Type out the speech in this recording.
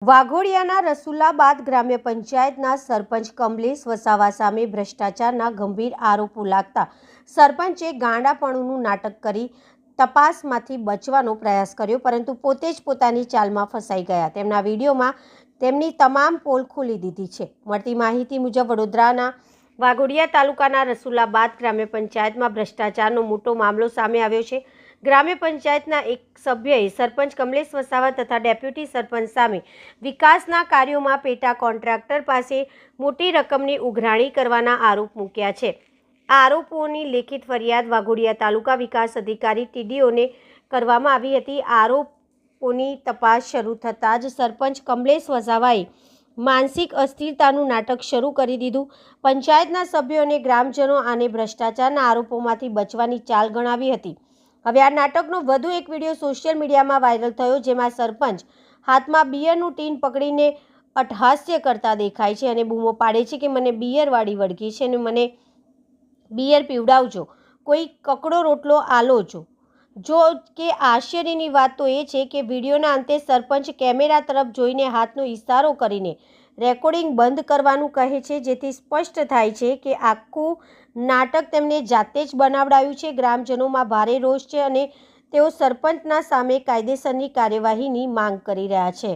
વાઘોડિયાના રસુલાબાદ ગ્રામ્ય પંચાયતના સરપંચ કમલેશ વસાવા સામે ભ્રષ્ટાચારના ગંભીર આરોપો લાગતા સરપંચે ગાંડાપણુંનું નાટક કરી તપાસમાંથી બચવાનો પ્રયાસ કર્યો, પરંતુ પોતે જ પોતાની ચાલમાં ફસાઈ ગયા. તેમના વિડીયોમાં તેમની તમામ પોલ ખોલી દીધી છે. મળતી માહિતી મુજબ વડોદરાના વાઘોડિયા તાલુકાના રસુલાબાદ ગ્રામ્ય પંચાયતમાં ભ્રષ્ટાચારનો મોટો મામલો સામે આવ્યો છે. ગ્રામ્ય પંચાયતના એક સભ્યએ સરપંચ કમલેશ વસાવા તથા ડેપ્યુટી સરપંચ સામે વિકાસના કાર્યોમાં પેટા કોન્ટ્રાક્ટર પાસે મોટી રકમની ઉઘરાણી કરવાના આરોપ મૂક્યા છે. આ આરોપોની લેખિત ફરિયાદ વાઘોડિયા તાલુકા વિકાસ અધિકારી TDOને કરવામાં આવી હતી. આરોપોની તપાસ શરૂ થતાં જ સરપંચ કમલેશ વસાવાએ માનસિક અસ્થિરતાનું નાટક શરૂ કરી દીધું. પંચાયતના સભ્યો અને ગ્રામજનો આને ભ્રષ્ટાચારના આરોપોમાંથી બચવાની ચાલ ગણાવી હતી. હવે આ નાટકનો વધુ એક વિડીયો સોશિયલ મીડિયામાં વાયરલ થયો, જેમાં સરપંચ હાથમાં બિયરનું ટીન પકડીને અટ્ટહાસ્ય કરતા દેખાય છે અને બૂમો પાડે છે કે મને બિયરવાળી વળગી છે અને મને બિયર પીવડાવજો, કોઈ કકડો રોટલો આલો છો. જો કે આશ્ચર્યની વાત તો એ છે કે વિડીયોના અંતે સરપંચ કેમેરા તરફ જોઈને હાથનો ઇશારો કરીને રેકોર્ડિંગ બંધ કરવાનું કહે છે, જેથી સ્પષ્ટ થાય છે કે આખું નાટક તેમને જાતે જ બનાવડાયું છે. ગ્રામજનોમાં ભારે રોષ છે અને તેઓ સરપંચના સામે કાયદેસરની કાર્યવાહીની માંગ કરી રહ્યા છે.